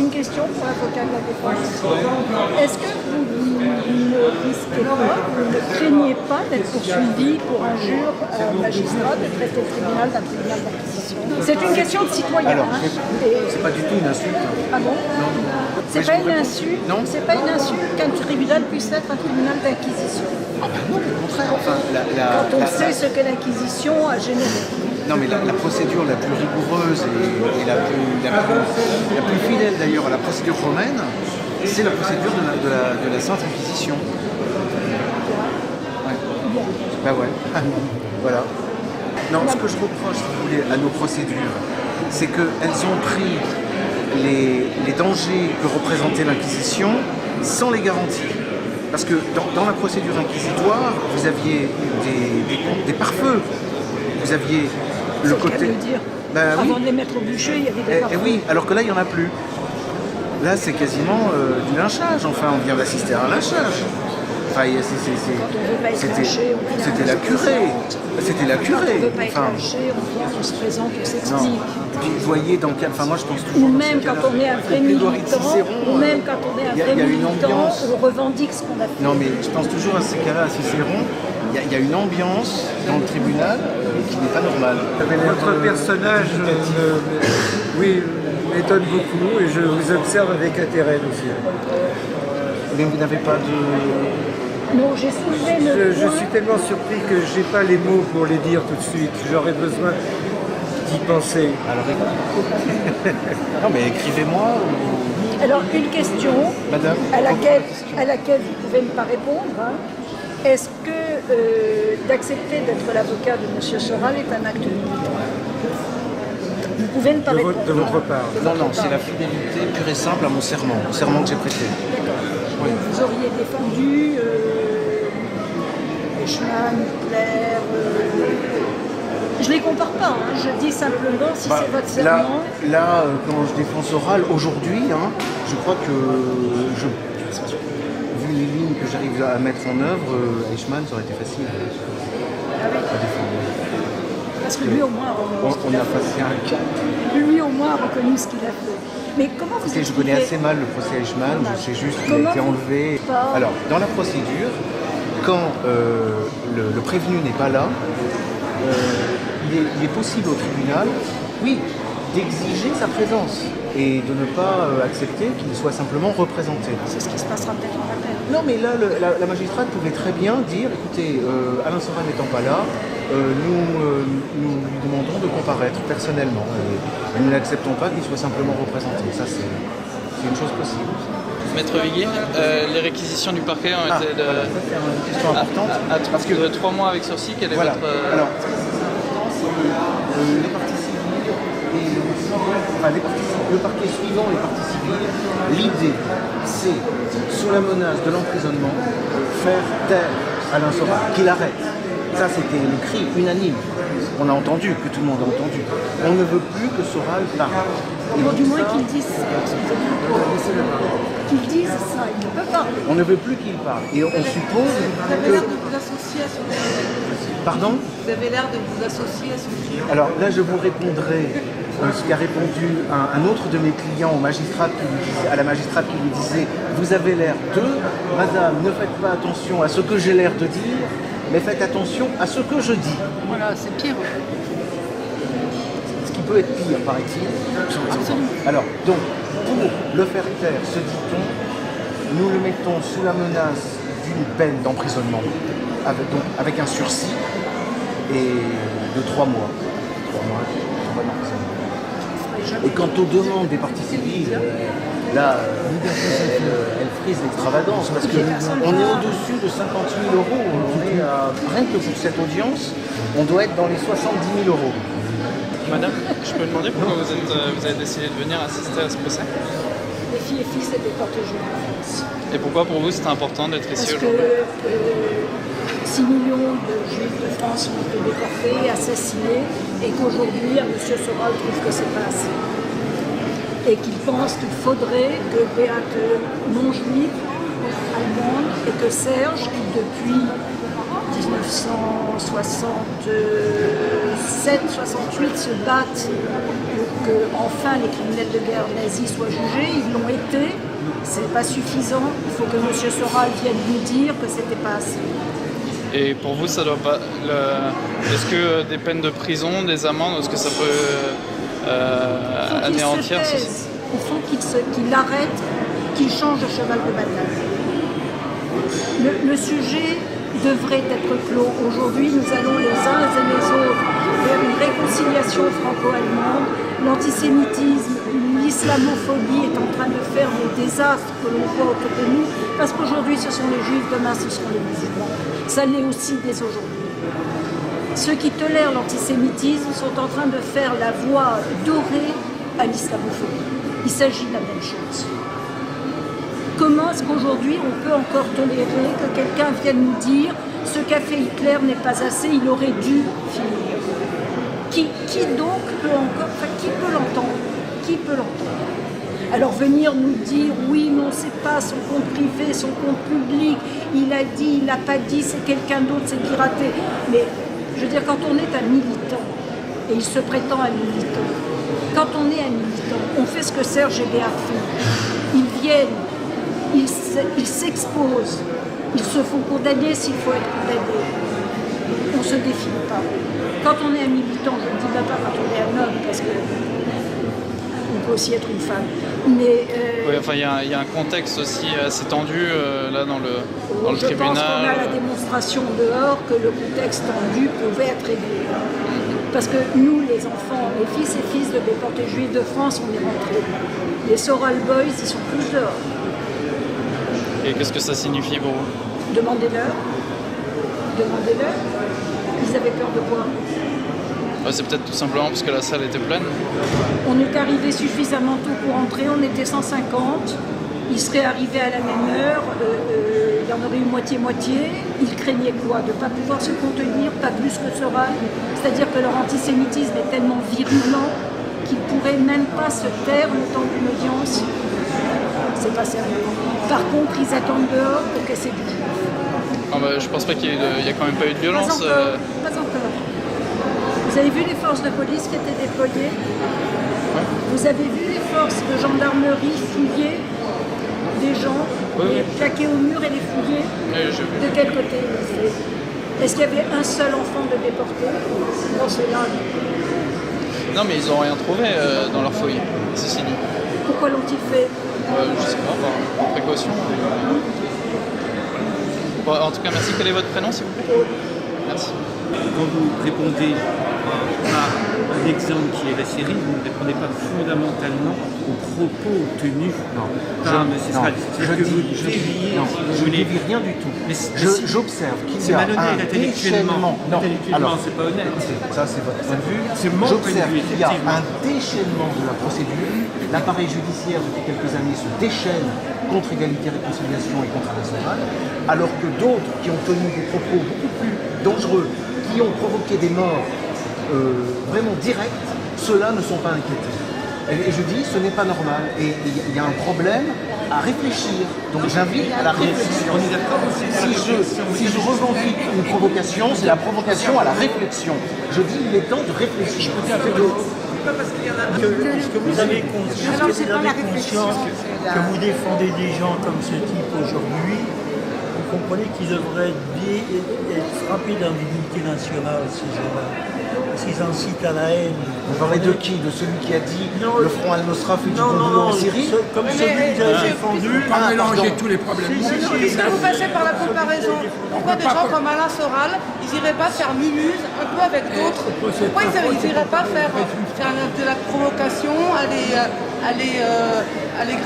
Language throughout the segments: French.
Une question pour l'avocat de la défense. Est-ce que vous ne risquez pas, vous ne craignez pas d'être poursuivi pour injure magistrat, d'être resté au tribunal d'un tribunal d'acquisition? C'est une question de citoyen. Alors, hein. c'est pas du tout une insulte. Ah bon? C'est pas une insulte. Non. C'est pas une insulte qu'un tribunal puisse être un tribunal d'acquisition. Ah ben non, au contraire. Enfin, Quand on sait ce que l'acquisition a généré. non, mais la procédure la plus rigoureuse et la plus fidèle d'ailleurs à la procédure romaine, c'est la procédure de la Sainte Inquisition. Ouais. Bah ouais. Voilà. Non, ce que je reproche, si vous voulez, à nos procédures, c'est qu'elles ont pris les dangers que représentait l'Inquisition sans les garanties. Parce que dans la procédure inquisitoire, vous aviez des pare-feux. Vous aviez le côté. Dire. Bah, oui. Avant de les mettre au bûcher, il y avait des pare-feux. Oui, alors que là, il n'y en a plus. Là, c'est quasiment du lynchage. Enfin, on vient d'assister à un lynchage. Enfin, c'était la curée. C'était la curée. Quand on ne veut pas être lynché, on se présente, on s'explique. Puis vous voyez dans quel. Enfin, moi, je pense toujours. Ou même quand on est un vrai militant, on revendique ce qu'on a fait. Non, mais je pense toujours à ces cas-là, à Cicéron. Il y a une ambiance dans le tribunal qui n'est pas normale. Votre personnage m'étonne beaucoup et je vous observe avec intérêt, monsieur. Mais vous n'avez pas de... Non, j'ai soulevé le Je suis tellement surpris que je n'ai pas les mots pour les dire tout de suite. J'aurais besoin d'y penser. Alors, non, mais écrivez-moi. Alors, une question Madame, à laquelle vous ne pouvez pas répondre. Hein. Est-ce que d'accepter d'être l'avocat de M. Soral est un acte militant? Vous pouvez ne pas répondre. De votre part. Non, c'est la fidélité pure et simple à mon serment que j'ai prêté. D'accord. Oui. Vous auriez défendu Eichmann, Hitler. Je ne les compare pas, hein. Je dis simplement si c'est votre serment. Là, quand je défends Soral, aujourd'hui, hein, je crois que vu les lignes que j'arrive à mettre en œuvre, Eichmann, ça aurait été facile à défendre. Parce que lui au moins on a passé un cap. Lui au moins a reconnu ce qu'il a fait. Mais comment vous Je connais assez mal le procès Eichmann, je sais juste qu'il a été enlevé. Alors, dans la procédure, quand le prévenu n'est pas là, il est possible au tribunal, oui, d'exiger sa présence et de ne pas accepter qu'il soit simplement représenté. C'est ce qui se passera peut-être en appel. Non, mais là, la magistrate pouvait très bien dire, écoutez, Alain Soral n'étant pas là, nous lui demandons de comparaître personnellement. Nous n'acceptons pas qu'il soit simplement représenté. Ça, c'est une chose possible. Maître Viguier, les réquisitions du parquet ont été de... Voilà, ça c'est une question importante. Parce que 3 mois avec sursis, quel est voilà. votre... Alors, les parties civiles et le parquet suivant les parties civiles, l'idée, c'est, sous la menace de l'emprisonnement, faire taire Alain Soral, qu'il arrête. Ça, c'était le cri unanime. On a entendu, que tout le monde a entendu. On ne veut plus que Soral parle. Du moins qu'ils disent ça. Qu'ils disent ça, il ne peut pas. On ne veut plus qu'il parle. Et on suppose Vous avez l'air de vous associer à son sujet. Pardon ? Vous avez l'air de vous associer à son sujet. Alors là, je vous répondrai ce qu'a répondu un autre de mes clients à la magistrate qui lui disait « Vous avez l'air de... Madame, ne faites pas attention à ce que j'ai l'air de dire, mais faites attention à ce que je dis. » Voilà, c'est pire. Ce qui peut être pire, paraît-il. Absolument. Alors, donc, pour le faire taire, se dit-on, nous le mettons sous la menace d'une peine d'emprisonnement, avec un sursis et de 3 mois. 3 mois d'emprisonnement. Et quant aux demandes des parties civiles, là, elle frise l'extravagance, parce qu'on est au-dessus de 50 000 euros. Rien que pour cette audience, on doit être dans les 70 000 euros. Madame, je peux demander pourquoi vous avez décidé de venir assister à ce procès? Les filles et fils étaient protégés en France. Et pourquoi pour vous c'était important d'être ici Parce aujourd'hui? que 6 millions de juifs de France ont été déportés, assassinés, et qu'aujourd'hui, M. Soral trouve que c'est pas assez. Et qu'il pense qu'il faudrait que Beate non-juive, allemande, et que Serge, qui depuis 1966 67-68 se battent pour que enfin les criminels de guerre nazis soient jugés. Ils l'ont été. C'est pas suffisant. Il faut que M. Soral vienne nous dire que c'était pas assez. Et pour vous, ça doit pas. Est-ce que des peines de prison, des amendes, est-ce que ça peut anéantir Il faut qu'il arrête, qu'il change de cheval de bataille. Le sujet devrait être clos. Aujourd'hui, nous allons les uns et les autres vers une réconciliation franco-allemande. L'antisémitisme, l'islamophobie est en train de faire des désastres que l'on voit autour de nous, parce qu'aujourd'hui ce sont les juifs, demain ce seront les musulmans. Ça l'est aussi dès aujourd'hui. Ceux qui tolèrent l'antisémitisme sont en train de faire la voie dorée à l'islamophobie. Il s'agit de la même chose. Comment est-ce qu'aujourd'hui on peut encore tolérer que quelqu'un vienne nous dire ce qu'a fait Hitler n'est pas assez, il aurait dû finir? Qui donc peut encore, qui peut l'entendre? Qui peut l'entendre? Alors venir nous dire oui, non, c'est pas son compte privé, son compte public, il a dit, il n'a pas dit, c'est quelqu'un d'autre, c'est piraté. Mais je veux dire, quand on est un militant, et il se prétend un militant, quand on est un militant, on fait ce que Serge Hébert fait. Ils viennent, ils s'exposent, ils se font condamner s'il faut être condamné. On ne se défile pas. Quand on est un militant, je ne dis même pas quand on est un homme, parce que on peut aussi être une femme. Mais oui, enfin, il y a un contexte aussi assez tendu là dans le je tribunal. pense qu'on a la démonstration dehors que le contexte tendu pouvait être réglé. Parce que nous, les enfants, les fils et filles de déportés juifs de France, on est rentrés. Les Soral Boys, ils sont tous dehors. Et qu'est-ce que ça signifie pour vous? Demandez-leur. Demandez-leur. Ils avaient peur de quoi? C'est peut-être tout simplement parce que la salle était pleine. On est arrivé suffisamment tôt pour entrer, on était 150. Ils seraient arrivés à la même heure, il y en aurait eu moitié-moitié. Ils craignaient quoi? De ne pas pouvoir se contenir, pas plus que Soral. C'est-à-dire que leur antisémitisme est tellement virulent qu'ils ne pourraient même pas se taire le temps d'une audience. C'est pas sérieux. Par contre, ils attendent dehors pour casser du juif. Je pense pas qu'il y a quand même pas eu de violence. Pas encore. Vous avez vu les forces de police qui étaient déployées? Ouais. Vous avez vu les forces de gendarmerie fouiller des gens, les plaquer au mur et les fouiller? De quel côté? Est-ce qu'il y avait un seul enfant de déporté dans cela? Non, mais ils n'ont rien trouvé dans leur foyer, ceci dit. Pourquoi l'ont-ils fait? Je sais pas, par précaution. Bon, en tout cas, merci. Quel est votre prénom, s'il vous plaît? Merci. Quand vous répondez à un exemple qui est la série, vous ne répondez pas fondamentalement aux propos tenus par M. Soral. C'est-à-dire que vous déviez, je ne dévie rien du tout. J'observe qu'il y c'est a malhonnête un intellectuellement. Non, Intellectuellement, c'est pas honnête. Ça, c'est votre point de vue. C'est mon point de J'observe vue, qu'il y a effectivement. un déchaînement de la procédure. L'appareil judiciaire, depuis quelques années, se déchaîne contre Égalité Réconciliation et contre Alain Soral, alors que d'autres qui ont tenu des propos beaucoup plus dangereux, qui ont provoqué des morts vraiment directes, ceux-là ne sont pas inquiétés. Et je dis, ce n'est pas normal. Et il y a un problème à réfléchir. Donc j'invite à la réflexion. Si je revendique une provocation, c'est la provocation à la réflexion. Je dis, il est temps de réfléchir. Est-ce que vous avez conscience que vous défendez des gens comme ce type aujourd'hui? Vous comprenez qu'ils devraient être frappés d'indignité nationale, ces gens-là. Parce qu'ils incitent à la haine. Vous parlez de qui? De celui qui a dit le Front Al-Nosra fait du bon boulot en Syrie? Comme celui que vous avez défendu. Pas mélanger tous les problèmes. Est-ce que vous passez par la comparaison? Pourquoi des gens comme Alain Soral, ils n'iraient pas faire mumuse un peu avec d'autres? Pourquoi ils n'iraient pas faire de la provocation, aller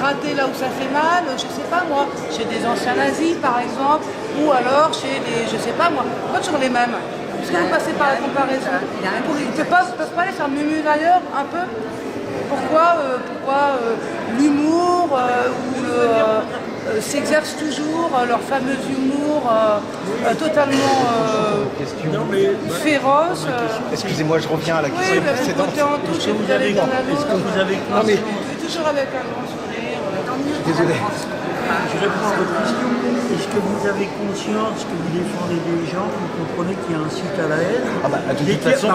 gratter là où ça fait mal, je sais pas moi, chez des anciens nazis par exemple, ou alors chez des, je sais pas moi, pas toujours les mêmes? Est-ce que vous passez par la comparaison? Ils ne peuvent pas aller faire mumuse ailleurs un peu? Pourquoi l'humour s'exerce toujours, leur fameux humour totalement féroce. Excusez-moi, je reviens à la question précédente. Est-ce que vous avez conscience? Toujours avec un grand sourire. Désolé. je réponds à votre question. Est-ce que vous avez conscience que vous défendez des gens, vous comprenez qu'il y a un site à la haine? Ah bah, de toute façon,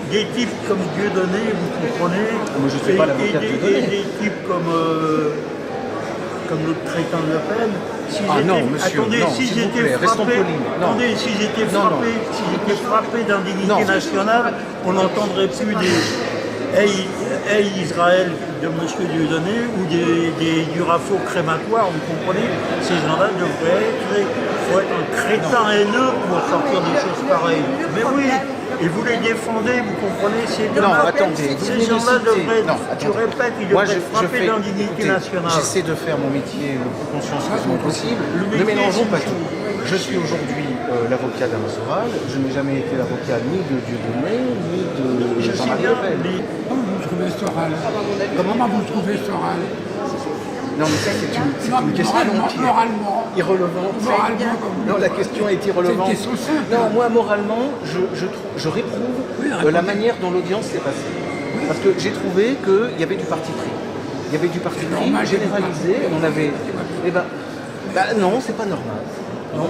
des types comme Dieudonné, vous comprenez? Moi, je ne suis pas l'avocat de Dieudonné. Des types comme le crétin de Le Pen. Non, monsieur, attendez, non, s'ils s'il vous étaient plaît, restons frappés, polis. Non. attendez, s'ils étaient frappés d'indignité nationale, on n'entendrait plus des Hey Israël de M. Dieudonné ou du RAFO crématoire, vous comprenez? Ces gens-là devraient être, faut être un crétin haineux pour sortir des choses pareilles. Mais oui, et vous les défendez, vous comprenez? Non, attendez, ces gens-là devraient, je répète, ils devraient frapper d'indignité écoutez, nationale. J'essaie de faire mon métier le plus consciencieusement possible. Ne mélangeons pas tout. Je suis aujourd'hui l'avocat d'Alain Soral. Je n'ai jamais été l'avocat ni de Dieudonné, ni de Jean-Marie Le Pen. Comment vous trouvez Soral? Comment vous trouvez Soral? Non, mais ça, c'est une question moralement. irrelevante. Non, la question est irrelevante. C'est une question simple. Non, moi, moralement, je réprouve la manière dont l'audience s'est passée. Parce que j'ai trouvé qu'il y avait du parti pris. Il y avait du parti pris généralisé. On avait... Eh ben, non, c'est pas normal. Non.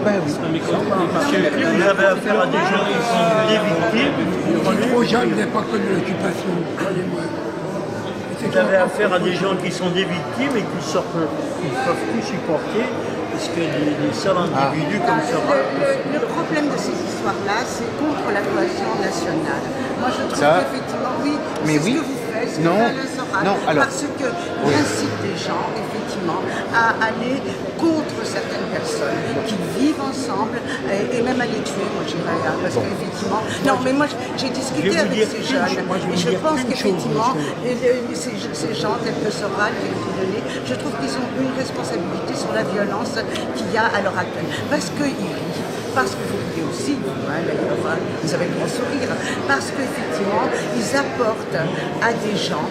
Ben oui. Vous avez affaire à des gens qui sont des victimes. Il est trop jeune, il n'a pas connu l'occupation, croyez-moi. Vous avez affaire à des gens qui sont des victimes et qui ne peuvent plus supporter parce que des seuls individus comme ça. Le problème de ces histoires-là, c'est contre la cohésion nationale. Moi, je trouve qu'effectivement, oui, mais c'est oui. ce que vous faites, c'est Non. Alors, parce qu'il incite des gens, effectivement, à aller contre certaines personnes qui vivent ensemble et même à les tuer, moi je dirais, parce qu'effectivement... Non, mais moi j'ai discuté avec ces jeunes et je pense qu'effectivement, ces gens tels que Soral, tels que Dieudonné, je trouve qu'ils ont une responsabilité sur la violence qu'il y a à l'heure actuelle. Parce qu'ils rient. Parce que vous riez aussi, d'ailleurs, vous avez le grand sourire, parce qu'effectivement, ils apportent à des gens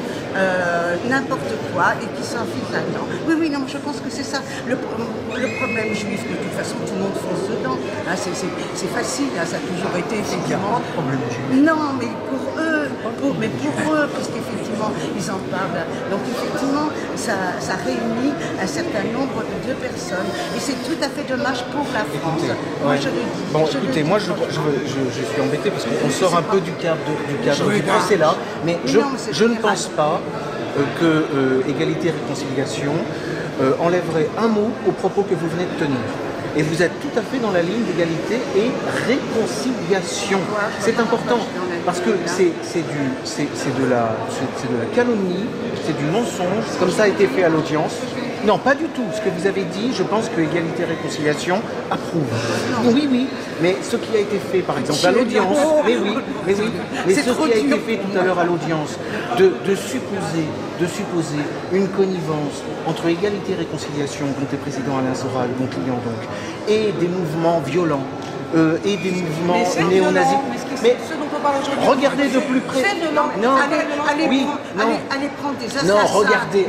n'importe quoi et qui s'infiltrent là-dedans. Oui, non, je pense que c'est ça. Le problème juif, de toute façon, tout le monde fonce dedans. Hein, c'est facile, hein, ça a toujours été effectivement... Non, mais pour eux, parce qu'effectivement, ils en parlent. Donc effectivement, ça réunit un certain nombre de personnes. Et c'est tout à fait dommage pour la France. Moi, je le dis. Bon, écoutez, moi, je suis embêté parce qu'on sort un peu du cadre du procès là, mais je ne pense pas que égalité et réconciliation enlèverait un mot au propos que vous venez de tenir. Et vous êtes tout à fait dans la ligne d'égalité et réconciliation. C'est important parce que c'est de la calomnie, c'est du mensonge, comme ça a été fait à l'audience. Non, pas du tout. Ce que vous avez dit, je pense que égalité et réconciliation approuve. Oui, mais ce qui a été fait, par exemple, à l'audience, mais ce qui a été fait tout à l'heure à l'audience, de supposer une connivence entre égalité et réconciliation, dont est président Alain Soral, mon client donc, et des mouvements violents, et des mouvements néo-nazis. Mais regardez de plus près. Non, allez prendre des assassins. Non, regardez,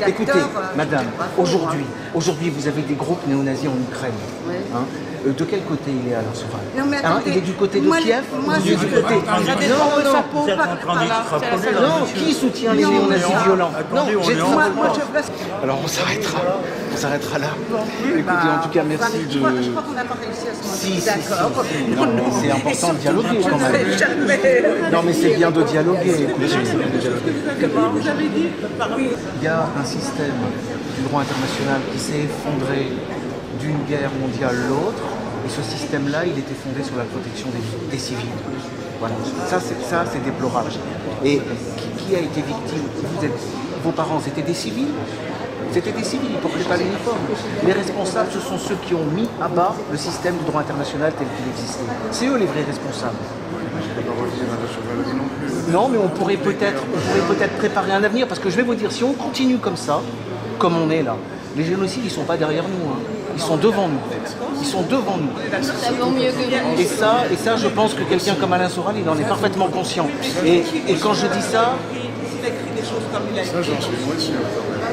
écoutez, madame, aujourd'hui, vous avez des groupes néo-nazis en Ukraine. Oui. Hein, de quel côté il est Alain Soral? Non, mais attendez, il est du côté de Kiev ou du côté... Non, qui soutient les néo-nazis violents? Non, alors on s'arrêtera là. Écoutez, en tout cas, merci de... Je crois qu'on n'a pas réussi à se mettre d'accord. Non, c'est important de dialoguer quand même. Non, mais c'est bien de dialoguer. Comment vous avez dit? Il y a un système du droit international qui s'est effondré d'une guerre mondiale à l'autre, et ce système-là, il était fondé sur la protection des civils. Voilà, ça c'est déplorable. Et qui a été victime? Vos parents, c'était des civils? C'était des civils, ils ne portaient pas l'uniforme. Les responsables, ce sont ceux qui ont mis à bas le système du droit international tel qu'il existait. C'est eux les vrais responsables. Non, mais on pourrait peut-être préparer un avenir, parce que je vais vous dire, si on continue comme ça, comme on est là, les génocides, ils ne sont pas derrière nous, hein. Ils sont devant nous. Ils sont devant nous. Ça vaut mieux que vous. Et ça, je pense que quelqu'un comme Alain Soral, il en est parfaitement conscient. Et quand je dis ça... Ça, j'en suis moins sûr.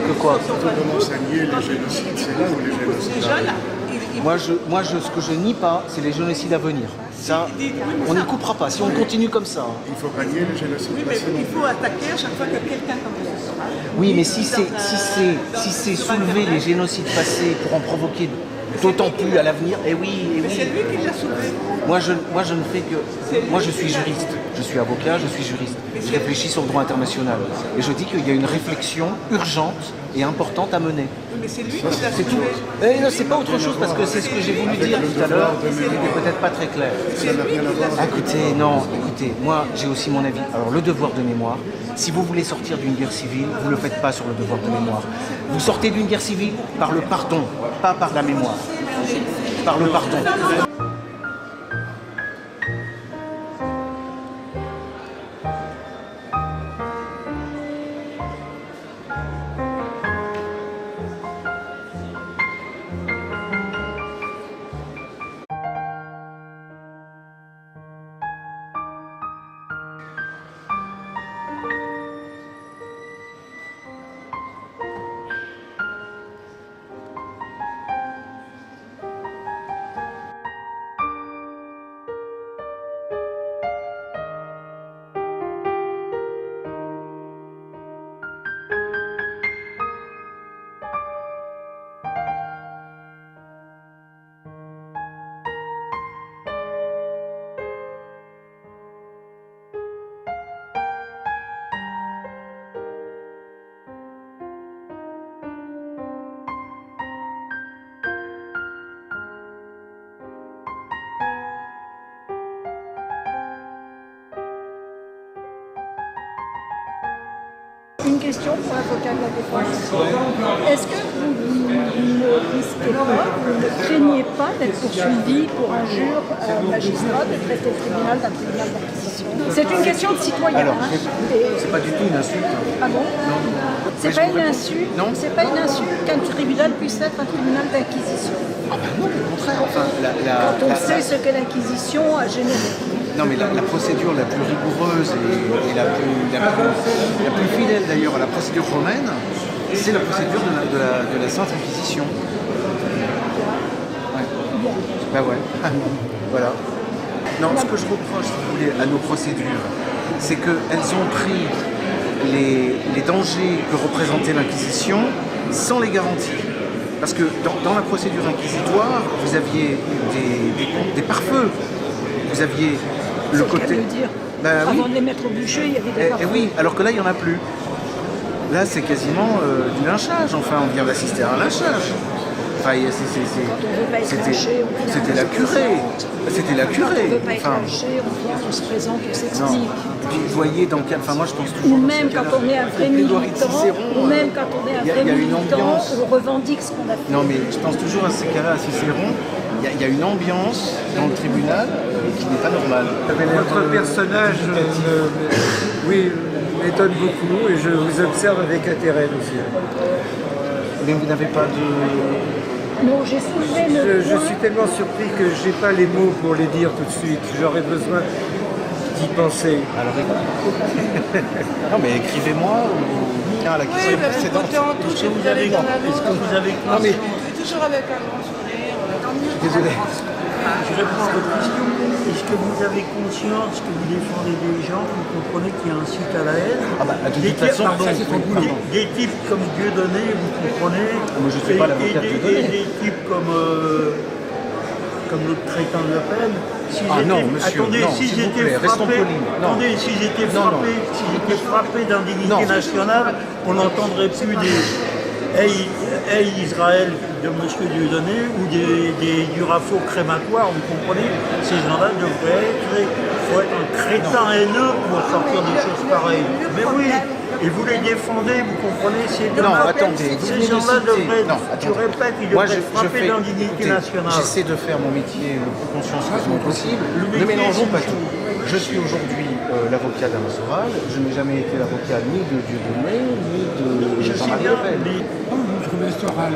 Que quoi? Quand on commence à nier les génocides, c'est là où les génocides arrivent. Ce que je nie pas, c'est les génocides à venir. Ça, on n'y coupera pas. Si on continue comme ça. Il faut pas nier le génocide. Oui, mais il faut attaquer à chaque fois que quelqu'un comme ça. Oui, mais si c'est soulever les génocides passés pour en provoquer d'autant plus à l'avenir, et oui. Mais c'est lui qui l'a soulevé. Moi, je ne fais que... Moi, je suis juriste. Je suis avocat, je suis juriste. Je réfléchis sur le droit international. Et je dis qu'il y a une réflexion urgente et importante à mener. Mais c'est lui qui l'a C'est tout. soulevé. Non, c'est pas autre chose parce que c'est ce que j'ai voulu dire tout à l'heure. C'était peut-être pas très clair. Écoutez, moi, j'ai aussi mon avis. Alors, le devoir de mémoire, si vous voulez sortir d'une guerre civile, vous ne le faites pas sur le devoir de mémoire. Vous sortez d'une guerre civile par le pardon, pas par la mémoire. Par le pardon. Une question pour l'avocat de la défense. Est-ce que vous ne risquez pas, vous ne craignez pas d'être poursuivi pour injure magistrat, de traiter le tribunal d'un tribunal d'acquisition? C'est une question de citoyen. Alors, c'est pas du tout une insulte. Ah bon? C'est pas une insulte. Non. C'est pas une insulte qu'un tribunal puisse être un tribunal d'acquisition. Ah ben non, au contraire. Enfin, Quand on sait ce que l'acquisition a généré. Non, mais la procédure la plus rigoureuse et la plus fidèle d'ailleurs à la procédure romaine, c'est la procédure de la Sainte Inquisition. Ouais. Bah ouais. Voilà. Non, ce que je reproche, si vous voulez, à nos procédures, c'est qu'elles ont pris les dangers que représentait l'Inquisition sans les garanties. Parce que dans la procédure inquisitoire, vous aviez des pare-feux. Vous aviez le côté... Dire. Bah, avant oui. de les mettre au bûcher, il y avait des pare-feux. Oui, alors que là, il n'y en a plus. Là, c'est quasiment du lynchage. Enfin, on vient d'assister à un lynchage. Enfin, c'était la curée. C'était la curée. Quand on ne veut pas être lynché, on se présente, on s'explique. Puis vous voyez dans quel... Enfin, moi, je pense toujours... Ou même quand on est un vrai militant, on revendique ce qu'on a fait. Non, mais je pense toujours à ces cas-là, à Cicéron. Il y a une ambiance dans le tribunal qui n'est pas normale. Votre personnage m'étonne beaucoup et je vous observe avec intérêt, monsieur. Mais vous n'avez pas de... Non, j'ai soulevé le Je suis tellement surpris que je n'ai pas les mots pour les dire tout de suite. J'aurais besoin d'y penser. Alors, non, mais écrivez-moi ou... Tiens, la question précédente. Est-ce que vous avez Non, mais... Toujours avec un grand sourire. Désolé. Je réponds à votre question. Est-ce que vous avez conscience que vous défendez des gens, vous comprenez qu'il y a un site à la haine? Ah bah, de toute façon, des types comme Dieudonné, vous comprenez? Moi, je ne suis pas l'avocat de Dieudonné. Des types comme le crétin de Le Pen. Non, monsieur, attendez, non, si s'il vous plaît, restons polis. Attendez, si j'étais frappé d'indignité nationale, on n'entendrait plus des Hey Israël de M. Dieudonné ou du RAFO crématoire, vous comprenez? Ces gens-là devraient être... Il faut être un crétin haineux pour sortir des choses pareilles. Mais oui, et vous les défendez, vous comprenez? Non, attendez, ces gens-là devraient... Je répète, ils devraient être frappés d'indignité nationale. J'essaie de faire mon métier le plus consciencieusement possible. Ne mélangeons pas tout. Je suis aujourd'hui l'avocat d'Alain Soral. Je n'ai jamais été l'avocat ni de Dieudonné, ni de Jean-Marie Le Pen. Comment vous trouvez Soral?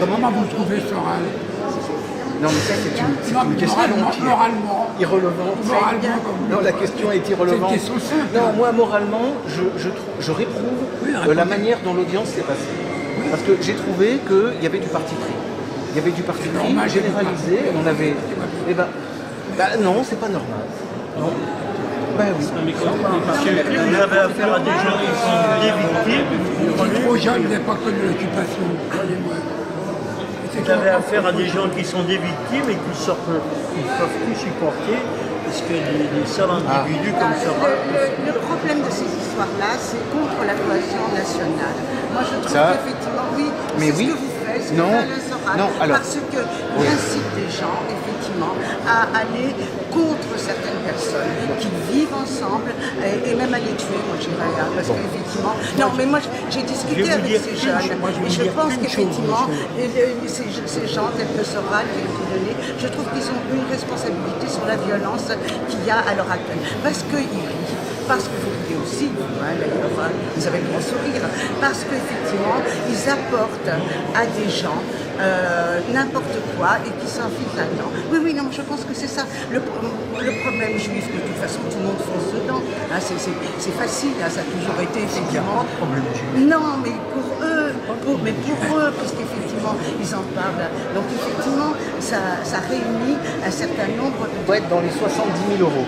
Comment vous trouvez Soral? Non, mais ça, c'est une question moralement. Irrelevante. Non, la question est irrelevante. C'est une question simple. Non, moi, moralement, je réprouve la manière dont l'audience s'est passée. Parce que j'ai trouvé qu'il y avait du parti pris. Il y avait du parti pris normal, généralisé, on avait... Eh ben, non, c'est pas normal. Non. Ben oui. Vous avez affaire à des gens qui sont des victimes. Les trop jeunes n'ont pas connu l'occupation, croyez-moi. Vous avez affaire à des gens qui sont des victimes et qui ne peuvent plus supporter parce que des seuls individus comme ça. Le problème de ces histoires-là, c'est contre la cohésion nationale. Moi, je trouve qu'effectivement, oui, mais c'est oui. ce que vous faites, c'est Non. le Soral, Non, alors. parce que incite des gens, effectivement, à aller contre certaines personnes qui vivent ensemble et même à les tuer, moi je dirais, parce qu'effectivement... Non, mais moi j'ai discuté avec ces jeunes et je pense qu'effectivement, ces gens tels que Soral, qui ont donné, je trouve qu'ils ont une responsabilité sur la violence qu'il y a à l'heure actuelle. Parce qu'ils rient, parce que vous riez aussi, d'ailleurs, vous avez le grand sourire, parce qu'effectivement, ils apportent à des gens n'importe quoi et qui s'infiltrent là-dedans. Oui, non, je pense que c'est ça. Le problème juif, de toute façon, tout le monde fonce dedans. Hein, c'est facile, hein, ça a toujours été effectivement... Non, mais pour eux, puisqu'effectivement, ils en parlent. Donc effectivement, ça réunit un certain nombre de... On doit être dans les 70 000 euros.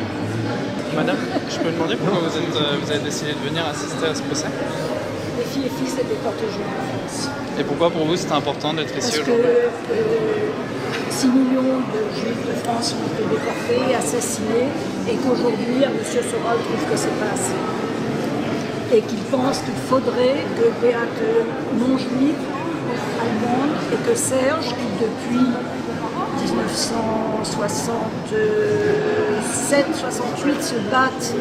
Madame, je peux demander pourquoi vous avez décidé de venir assister à ce procès? Les filles et fils des déportés juifs en France. Et pourquoi pour vous c'était important d'être ici Parce aujourd'hui? que 6 millions de juifs de France ont été déportés, assassinés, et qu'aujourd'hui, M. Soral trouve que c'est pas assez. Et qu'il pense qu'il faudrait que Béate non-juive, allemande, et que Serge, qui depuis 1967-68 se battent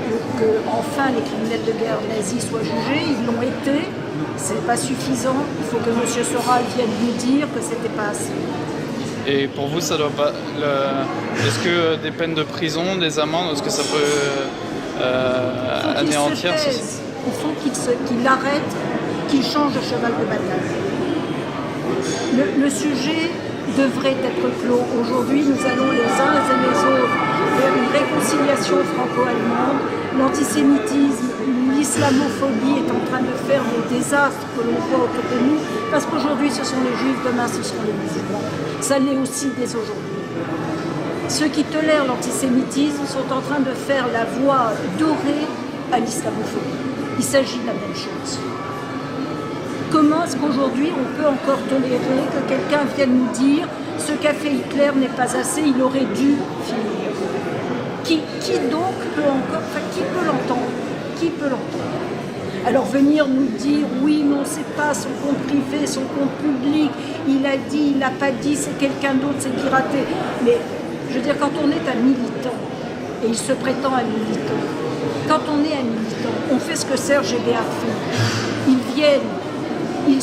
pour que enfin les criminels de guerre nazis soient jugés, ils l'ont été, c'est pas suffisant, il faut que M. Soral vienne nous dire que c'était pas assez. Et pour vous, ça doit pas. Est-ce que des peines de prison, des amendes, est-ce que ça peut anéantir ce... Il faut qu'il arrête, qu'il change de cheval de bataille. Le sujet devrait être clos. Aujourd'hui, nous allons les uns et les autres vers une réconciliation franco-allemande. L'antisémitisme, l'islamophobie est en train de faire des désastres que l'on voit autour de nous, parce qu'aujourd'hui ce sont les juifs, demain ce seront les musulmans. Ça l'est aussi dès aujourd'hui. Ceux qui tolèrent l'antisémitisme sont en train de faire la voie dorée à l'islamophobie. Il s'agit de la même chose. Comment est-ce qu'aujourd'hui on peut encore tolérer que quelqu'un vienne nous dire ce qu'a fait Hitler n'est pas assez, il aurait dû finir? Qui donc peut encore, qui peut l'entendre? Qui peut l'entendre? Alors venir nous dire oui, non, c'est pas son compte privé, son compte public, il a dit, il n'a pas dit, c'est quelqu'un d'autre, c'est piraté. Mais je veux dire, quand on est un militant, et il se prétend un militant, quand on est un militant, on fait ce que Serge et Béat font. Ils viennent, ils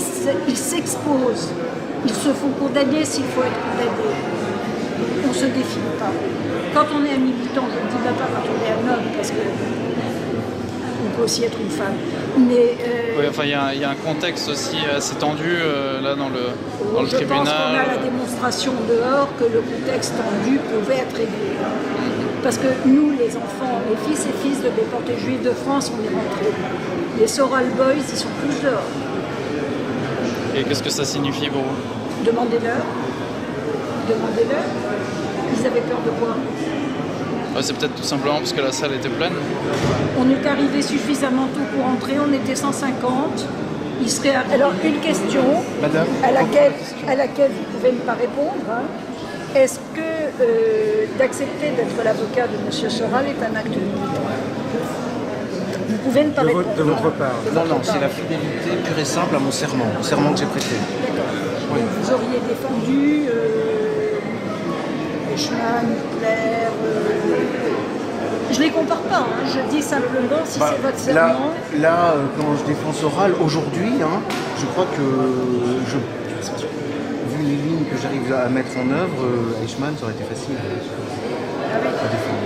s'exposent, ils se font condamner s'il faut être condamné. On ne se défile pas. Quand on est un militant, je ne dis même pas quand on est un homme, parce que on peut aussi être une femme. Mais oui, enfin, il y a un contexte aussi assez tendu là dans le tribunal. Je pense qu'on a la démonstration dehors que le contexte tendu pouvait être réglé. Parce que nous, les enfants, les fils et filles de déportés juifs de France, on est rentrés. Les Soral Boys, ils sont plus dehors. Et qu'est-ce que ça signifie pour vous? Demandez-leur. Demandez-leur. Ils avaient peur de quoi? C'est peut-être tout simplement parce que la salle était pleine. On est arrivé suffisamment tôt pour entrer, on était 150. Il serait... Alors, une question, Madame, à laquelle vous ne pouvez pas répondre. Hein. Est-ce que d'accepter d'être l'avocat de M. Soral est un acte militant? Vous pouvez ne pas répondre. De votre part. Non, c'est la fidélité pure et simple à mon serment, au serment que j'ai prêté. D'accord. Oui. Vous auriez défendu Eichmann, Hitler... Je ne les compare pas, hein. Je dis simplement si c'est votre serment. Là, quand je défends Soral, aujourd'hui, hein, je crois que, vu les lignes que j'arrive à mettre en œuvre, Eichmann, ça aurait été facile à défendre.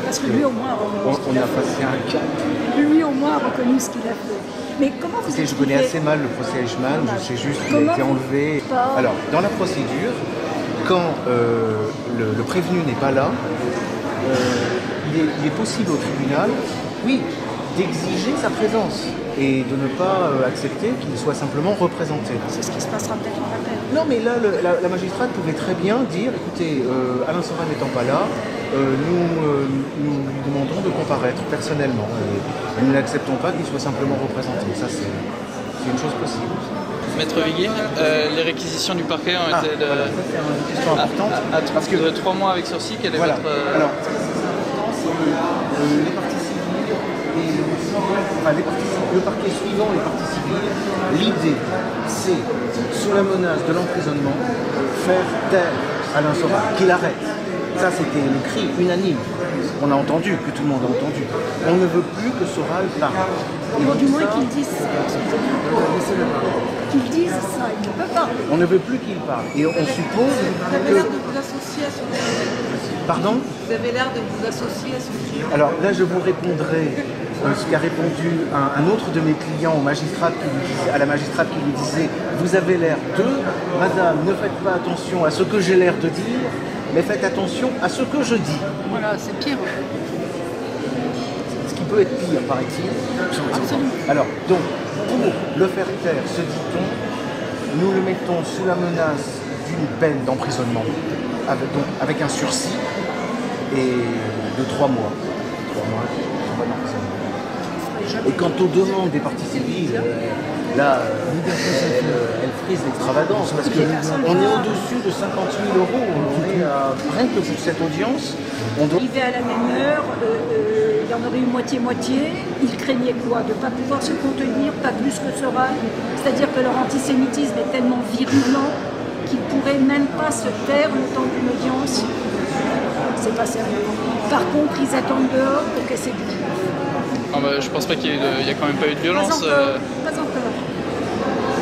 Parce que lui, au moins, on a passé un cap. Lui, au moins, a reconnu ce qu'il a fait. Mais comment vous expliquez... Je connais assez mal le procès Eichmann, je sais juste qu'il a été enlevé. Alors, dans la procédure, quand le prévenu n'est pas là, il est possible au tribunal, oui, d'exiger sa présence et de ne pas accepter qu'il soit simplement représenté. C'est ce qui se passera peut-être en appel. Non, mais là, la magistrate pouvait très bien dire, écoutez, Alain Soral n'étant pas là, nous lui demandons de comparaître personnellement. Et nous n'acceptons pas qu'il soit simplement représenté. Ça, c'est une chose possible. Maître Viguier, les réquisitions du parquet ont été de... Voilà, ça, c'est une question importante. Parce que 3 mois avec sursis, quel est Voilà. votre... Alors, les parties civiles et le parquet suivant les parties civiles, l'idée, c'est, sous la menace de l'emprisonnement, faire taire Alain Soral, qu'il arrête. Ça, c'était le cri unanime. On a entendu, que tout le monde a entendu. On ne veut plus que Soral parle. Ou du moins qu'ils disent ça. Qu'ils disent ça, il ne peut pas. On ne veut plus qu'il parle. Et on suppose Vous avez que... l'air de vous associer à son sujet. Pardon ? Vous avez l'air de vous associer à son sujet. Alors là, je vous répondrai ce qu'a répondu un autre de mes clients à la magistrate qui lui disait « Vous avez l'air de... Madame, ne faites pas attention à ce que j'ai l'air de dire, mais faites attention à ce que je dis. » Voilà, c'est pire. Ce qui peut être pire, paraît-il. Alors, donc, pour le faire taire, se dit-on, nous le mettons sous la menace d'une peine d'emprisonnement, avec un sursis et de 3 mois. 3 mois d'emprisonnement. Et quant aux demandes des parties civiles, là, elles frisent l'extravagance, parce qu'on est au-dessus de 50 000 €. On est rien que pour cette audience. On doit... Arrivé à la même heure, il y en aurait eu moitié-moitié. Ils craignaient quoi? De ne pas pouvoir se contenir, pas plus que Soral. C'est-à-dire que leur antisémitisme est tellement virulent qu'ils ne pourraient même pas se taire le temps d'une audience. C'est pas sérieux. Par contre, ils attendent dehors pour casser du juif. Ah bah, je pense pas qu'il y a quand même pas eu de violence. Pas encore.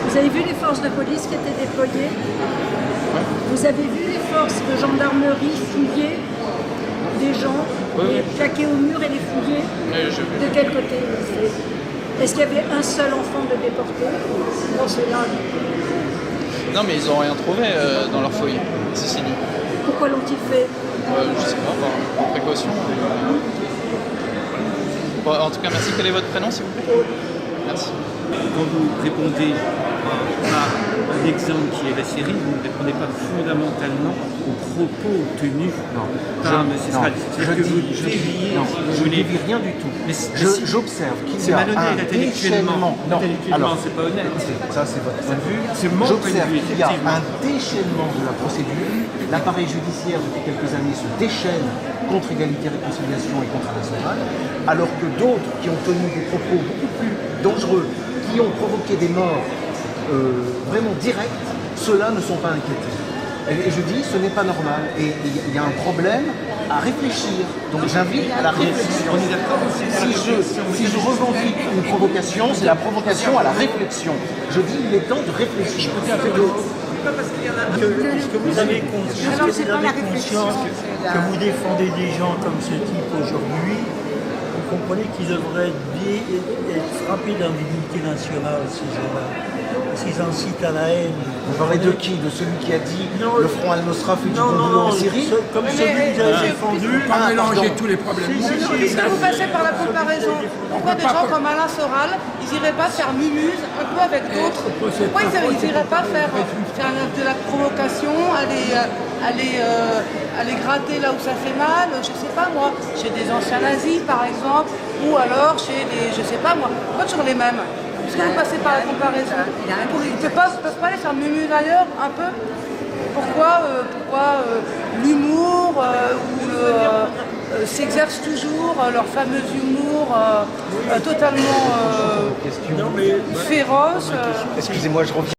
Vous avez vu les forces de police qui étaient déployées? Ouais. Vous avez vu les forces de gendarmerie fouiller des gens, les plaquer au mur et les fouiller? De quel côté ils l'ont fait? Est-ce qu'il y avait un seul enfant de déporté? Non, c'est là. Non, mais ils n'ont rien trouvé dans leur foyer, ceci dit. Pourquoi l'ont-ils fait? Je sais pas, par précaution. Bon, en tout cas, merci. Quel est votre prénom, s'il vous plaît? Merci. Quand vous répondez à un exemple qui est la série, vous ne répondez pas fondamentalement aux propos tenus par M. Soral. C'est-à-dire que vous déviez, je ne dis rien du tout. J'observe qu'il y a un déchaînement. Intellectuellement, c'est pas honnête. Ça, c'est votre point de vue. C'est mon point de J'observe vue, qu'il y a effectivement. un déchaînement de la procédure. L'appareil judiciaire, depuis quelques années, se déchaîne contre Égalité, Réconciliation et contre Alain Soral, alors que d'autres qui ont tenu des propos beaucoup plus dangereux, qui ont provoqué des morts vraiment directes, ceux-là ne sont pas inquiétés. Et je dis, ce n'est pas normal. Et il y a un problème à réfléchir. Donc j'invite à la réflexion. Si je revendique une provocation, c'est la provocation à la réflexion. Je dis, il est temps de réfléchir. Est-ce que vous avez conscience que vous défendez des gens comme ce type aujourd'hui? Vous comprenez qu'ils devraient être frappés d'indignité nationale, ces gens-là. Parce qu'ils incitent à la haine. Vous parlez de qui? De celui qui a dit le Front Al-Nosra fait du bon boulot en Syrie? Comme celui que vous avez défendu. Pas mélanger tous les problèmes. Est-ce que vous passez par la comparaison? Pourquoi des gens comme Alain Soral, ils n'iraient pas faire mumuse un peu avec d'autres? Pourquoi ils n'iraient pas faire de la provocation, aller gratter là où ça fait mal, je sais pas moi, chez des anciens nazis par exemple, ou alors chez des, je sais pas moi, pourquoi toujours les mêmes? Est-ce que vous passez par la comparaison? Ils ne peuvent pas aller faire mumuse ailleurs un peu? Pourquoi l'humour s'exerce toujours, leur fameux humour totalement féroce? Excusez-moi, je reviens.